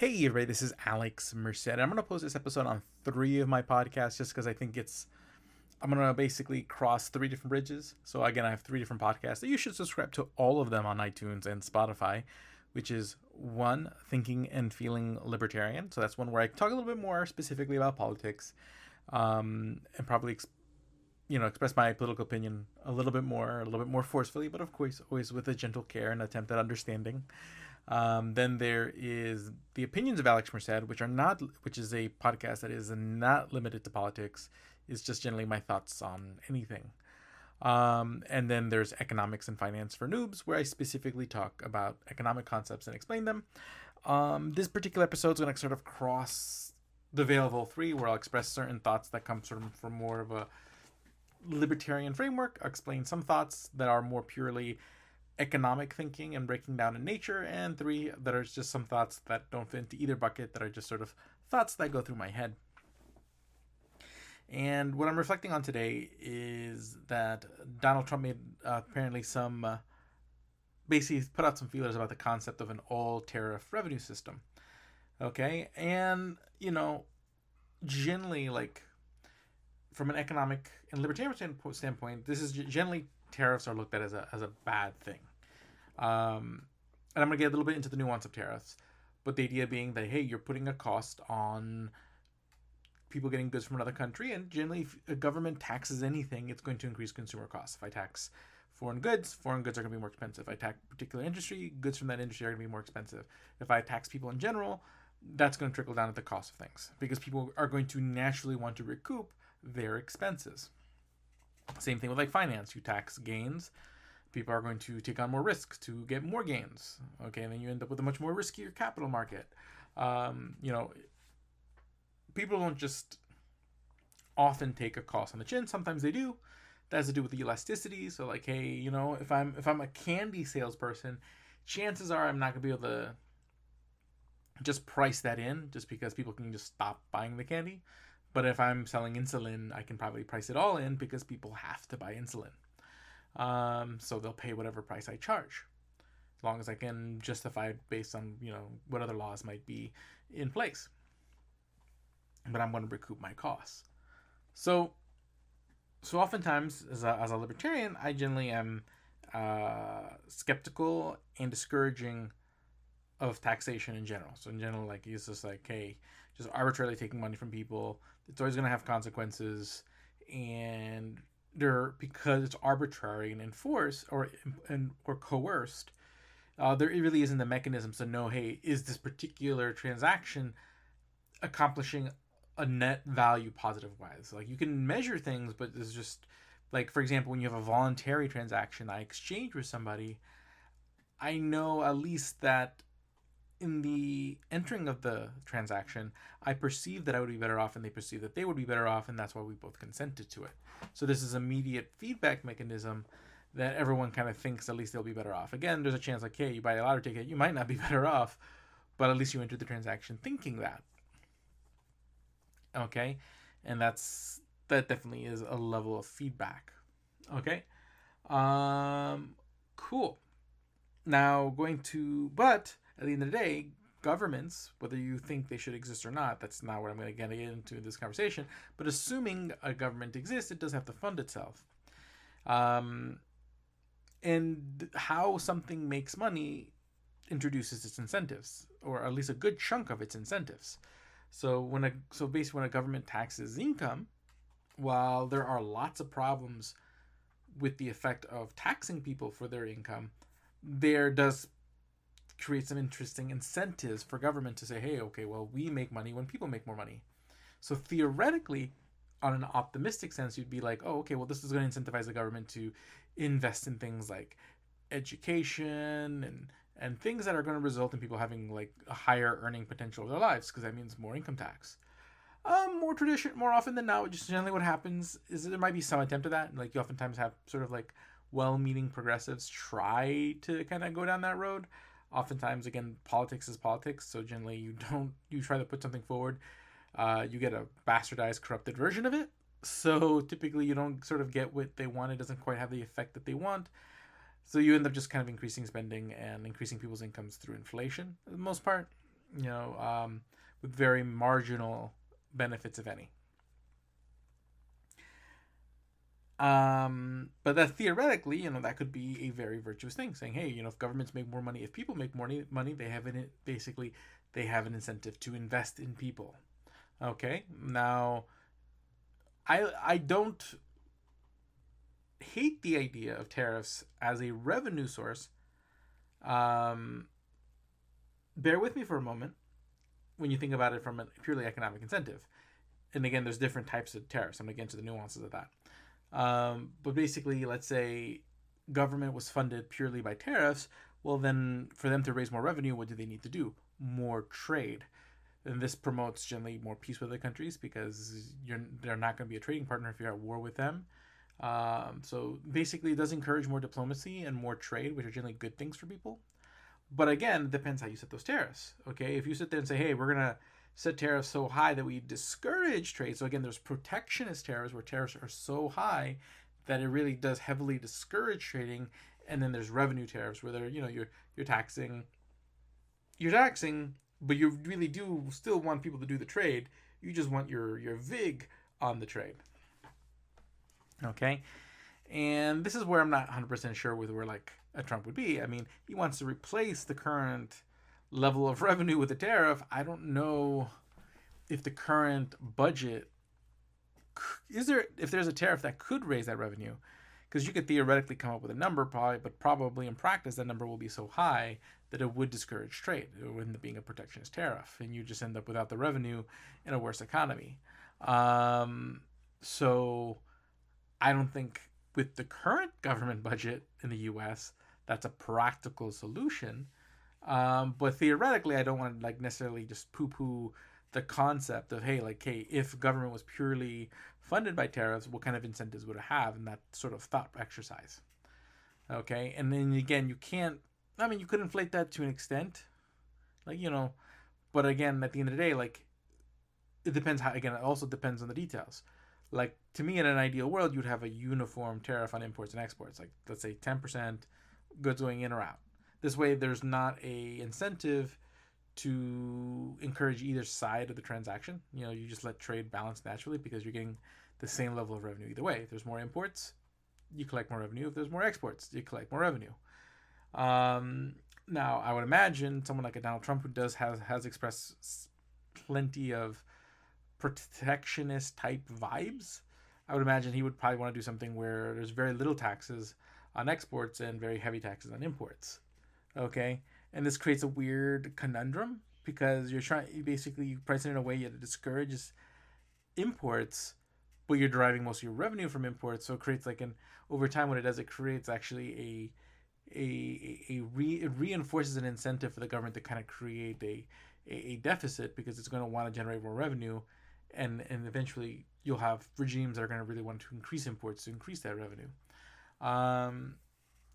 Hey everybody, this is Alex Merced. I'm going to post this episode on three of my podcasts just because I think I'm going to basically cross three different bridges. So again, I have three different podcasts that you should subscribe to all of them on iTunes and Spotify, which is one, Thinking and Feeling Libertarian. So that's one where I talk a little bit more specifically about politics, and probably express my political opinion a little bit more forcefully, but of course always with a gentle care and attempt at understanding. Then there is the opinions of Alex Merced, which is a podcast that is not limited to politics. It's just generally my thoughts on anything. And then there's economics and finance for noobs, where I specifically talk about economic concepts and explain them. This particular episode is going to sort of cross the veil of all three, where I'll express certain thoughts that come sort of from more of a libertarian framework. I'll explain some thoughts that are more purely economic thinking and breaking down in nature, and three that are just some thoughts that don't fit into either bucket, that are just sort of thoughts that go through my head. And what I'm reflecting on today is that Donald Trump made apparently some basically put out some feelers about the concept of an all tariff revenue system. Okay, and generally, like, from an economic and libertarian standpoint, this is generally tariffs are looked at as a bad thing. And I'm going to get a little bit into the nuance of tariffs, but the idea being that, hey, you're putting a cost on people getting goods from another country, and generally, if a government taxes anything, it's going to increase consumer costs. If I tax foreign goods are going to be more expensive. If I tax a particular industry, goods from that industry are going to be more expensive. If I tax people in general, that's going to trickle down at the cost of things, because people are going to naturally want to recoup their expenses. Same thing with like finance. You tax gains, people are going to take on more risks to get more gains. Okay, and then you end up with a much more riskier capital market. You know, people don't just often take a cost on the chin. Sometimes they do. That has to do with the elasticity. So like, hey, if I'm a candy salesperson, chances are I'm not gonna be able to just price that in just because people can just stop buying the candy. But if I'm selling insulin, I can probably price it all in because people have to buy insulin. So they'll pay whatever price I charge, as long as I can justify it based on what other laws might be in place. But I'm going to recoup my costs. So oftentimes as a libertarian, I generally am skeptical and discouraging of taxation in general. So in general, like, it's just like, hey, just arbitrarily taking money from people, it's always going to have consequences, and because it's arbitrary and enforced or coerced, there really isn't the mechanisms to know, hey, is this particular transaction accomplishing a net value positive wise? Like, you can measure things, but there's just, like, for example, when you have a voluntary transaction I exchange with somebody, I know at least that in the entering of the transaction, I perceive that I would be better off, and they perceive that they would be better off, and that's why we both consented to it. So this is immediate feedback mechanism that everyone kind of thinks at least they'll be better off. Again, there's a chance, like, hey, you buy a lottery ticket, you might not be better off, but at least you entered the transaction thinking that. Okay, and that definitely is a level of feedback. Okay, cool. Now but at the end of the day, governments, whether you think they should exist or not, that's not what I'm going to get into this conversation. But assuming a government exists, it does have to fund itself. And how something makes money introduces its incentives, or at least a good chunk of its incentives. So basically, when a government taxes income, while there are lots of problems with the effect of taxing people for their income, there does create some interesting incentives for government to say, hey, okay, well, we make money when people make more money. So theoretically, on an optimistic sense, you'd be like, oh, okay, well, this is going to incentivize the government to invest in things like education and things that are going to result in people having like a higher earning potential of their lives, because that means more income tax. More often than not, just generally what happens is there might be some attempt at that. Like, you oftentimes have sort of like well-meaning progressives try to kind of go down that road. Oftentimes, again, politics is politics, so generally you try to put something forward, you get a bastardized, corrupted version of it. So typically you don't sort of get what they want. It doesn't quite have the effect that they want. So you end up just kind of increasing spending and increasing people's incomes through inflation, for the most part. you know, with very marginal benefits, if any. But that theoretically, that could be a very virtuous thing, saying, hey, if governments make more money, if people make more money, they have basically they have an incentive to invest in people. Okay, now I don't hate the idea of tariffs as a revenue source. Um, Bear with me for a moment when you think about it from a purely economic incentive. And again, there's different types of tariffs. I'm going to get into the nuances of that. But basically, let's say government was funded purely by tariffs. Well, then for them to raise more revenue, what do they need to do? More trade. And this promotes generally more peace with other countries because they're not going to be a trading partner if you're at war with them. So basically, it does encourage more diplomacy and more trade, which are generally good things for people. But again, it depends how you set those tariffs. Okay, if you sit there and say, "Hey, we're gonna set tariffs so high that we discourage trade," so again, there's protectionist tariffs where tariffs are so high that it really does heavily discourage trading, and then there's revenue tariffs where they're you're taxing, but you really do still want people to do the trade. You just want your vig on the trade. Okay, and this is where I'm not 100% sure with where like a Trump would be. I mean, he wants to replace the current level of revenue with a tariff. I don't know if the current budget is there if there's a tariff that could raise that revenue, because you could theoretically come up with a number probably, but probably in practice that number will be so high that it would discourage trade. It would end up being a protectionist tariff, and you just end up without the revenue in a worse economy. So I don't think with the current government budget in the U.S. that's a practical solution. But theoretically, I don't want to like necessarily just poo-poo the concept of hey, if government was purely funded by tariffs, what kind of incentives would it have, and that sort of thought exercise. Okay, and then again, you can't. I mean, you could inflate that to an extent, like but again, at the end of the day, like it depends how. Again, it also depends on the details. Like to me, in an ideal world, you'd have a uniform tariff on imports and exports. Like let's say 10% goods going in or out. This way, there's not a incentive to encourage either side of the transaction. You just let trade balance naturally because you're getting the same level of revenue either way. If there's more imports, you collect more revenue. If there's more exports, you collect more revenue. Now, I would imagine someone like a Donald Trump who has expressed plenty of protectionist type vibes. I would imagine he would probably want to do something where there's very little taxes on exports and very heavy taxes on imports. Okay, and this creates a weird conundrum because you basically price it in a way that discourages imports, but you're deriving most of your revenue from imports. So it creates like an over time what it does, it creates actually it reinforces an incentive for the government to kind of create a deficit because it's going to want to generate more revenue, and eventually you'll have regimes that are going to really want to increase imports to increase that revenue.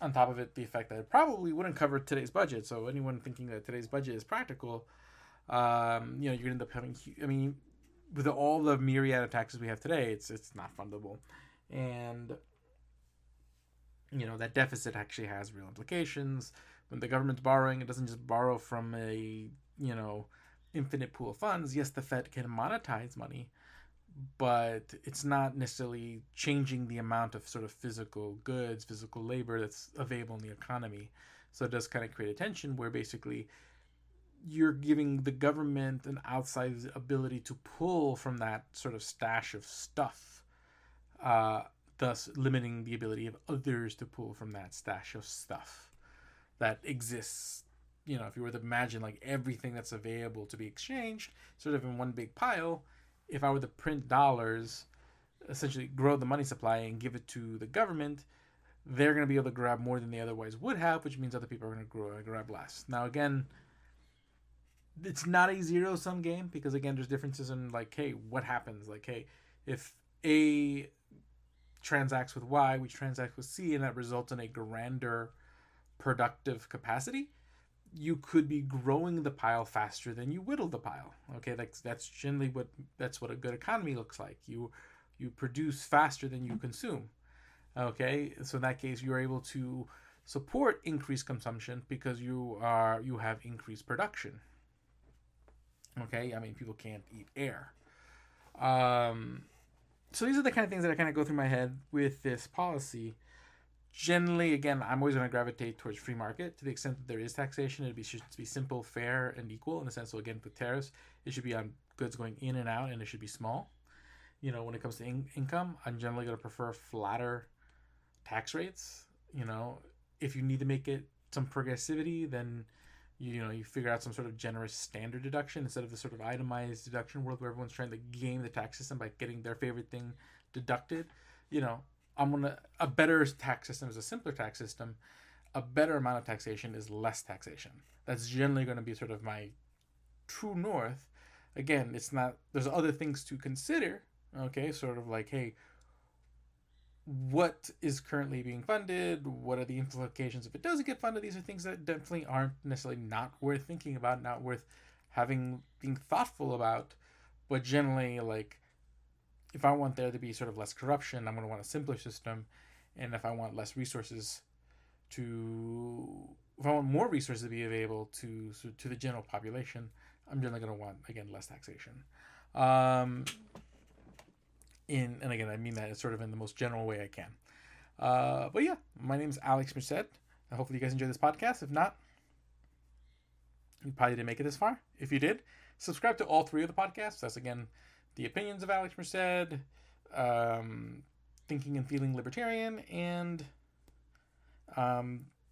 On top of it, the effect that it probably wouldn't cover today's budget. So anyone thinking that today's budget is practical, you're going to end up having. I mean, with all the myriad of taxes we have today, it's not fundable, and that deficit actually has real implications. When the government's borrowing, it doesn't just borrow from a infinite pool of funds. Yes, the Fed can monetize money, but it's not necessarily changing the amount of sort of physical goods, physical labor that's available in the economy. So it does kind of create a tension where basically you're giving the government an outside ability to pull from that sort of stash of stuff, thus limiting the ability of others to pull from that stash of stuff that exists. If you were to imagine like everything that's available to be exchanged sort of in one big pile, if I were to print dollars, essentially grow the money supply and give it to the government, they're going to be able to grab more than they otherwise would have, which means other people are going to grab less. Now, again, it's not a zero-sum game because, again, there's differences in, like, hey, what happens? Like, hey, if A transacts with Y, which transacts with C, and that results in a grander productive capacity, you could be growing the pile faster than you whittle the pile. Okay, that's generally what a good economy looks like. You produce faster than you consume. Okay, so in that case, you're able to support increased consumption because you have increased production. Okay, I mean, people can't eat air. Um, so these are the kind of things that I kind of go through my head with this policy. Generally, again, I'm always going to gravitate towards free market to the extent that there is taxation. Should be simple, fair, and equal in the sense. So again, with tariffs, it should be on goods going in and out, and it should be small. When it comes to income, I'm generally going to prefer flatter tax rates. If you need to make it some progressivity, then you figure out some sort of generous standard deduction instead of the sort of itemized deduction world where everyone's trying to game the tax system by getting their favorite thing deducted. A better tax system is a simpler tax system. A better amount of taxation is less taxation. That's generally going to be sort of my true north. Again, it's not. There's other things to consider. Okay, sort of like, hey, what is currently being funded? What are the implications if it doesn't get funded? These are things that definitely aren't necessarily not worth thinking about, not worth being thoughtful about. But generally, like, if I want there to be sort of less corruption, I'm going to want a simpler system. And if I want less resources if I want more resources to be available to the general population, I'm generally going to want, again, less taxation. And again, I mean that it's sort of in the most general way I can. But yeah, my name is Alex Merced. Hopefully you guys enjoyed this podcast. If not, you probably didn't make it this far. If you did, subscribe to all three of the podcasts. That's, again, The Opinions of Alex Merced, Thinking and Feeling Libertarian, and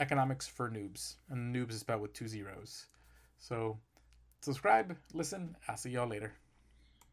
Economics for Noobs. And noobs is spelled with 2 zeros. So subscribe, listen. I'll see y'all later.